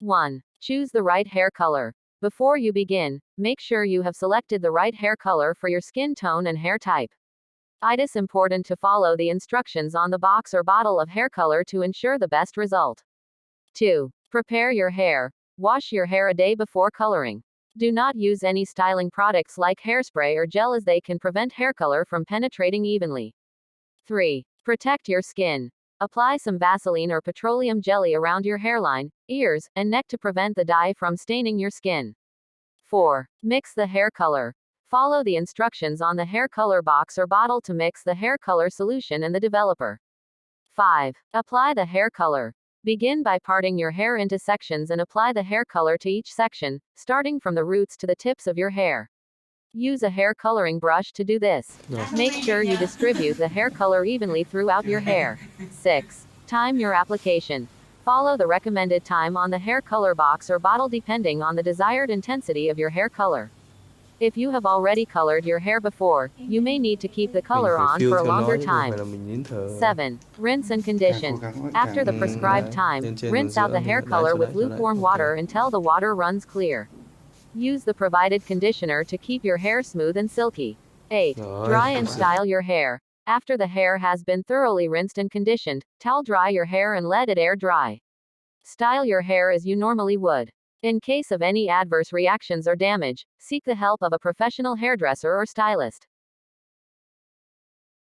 1. Choose the right hair color. Before you begin, make sure you have selected the right hair color for your skin tone and hair type. It is important to follow the instructions on the box or bottle of hair color to ensure the best result. 2. Prepare your hair. Wash your hair a day before coloring. Do not use any styling products like hairspray or gel as they can prevent hair color from penetrating evenly. 3. Protect your skin. Apply some Vaseline or petroleum jelly around your hairline, ears, and neck to prevent the dye from staining your skin. 4. Mix the hair color. Follow the instructions on the hair color box or bottle to mix the hair color solution and the developer. 5. Apply the hair color. Begin by parting your hair into sections and apply the hair color to each section, starting from the roots to the tips of your hair. Use a hair coloring brush to do this. Make sure you distribute the hair color evenly throughout your hair. 6. Time your application. Follow the recommended time on the hair color box or bottle depending on the desired intensity of your hair color. If you have already colored your hair before, you may need to keep the Mình color phải on feel for a theo nó longer chứ không time. phải là mình nín thở. 7. Rinse and condition. After the prescribed time, Trên trên rinse và out the giữa hair mình color đáy with chỗ đấy. lukewarm Ok. water until the water runs clear. Use the provided conditioner to keep your hair smooth and silky. 8. Rồi. Dry and style your hair. After the hair has been thoroughly rinsed and conditioned, towel dry your hair and let it air dry. Style your hair as you normally would. In case of any adverse reactions or damage, seek the help of a professional hairdresser or stylist.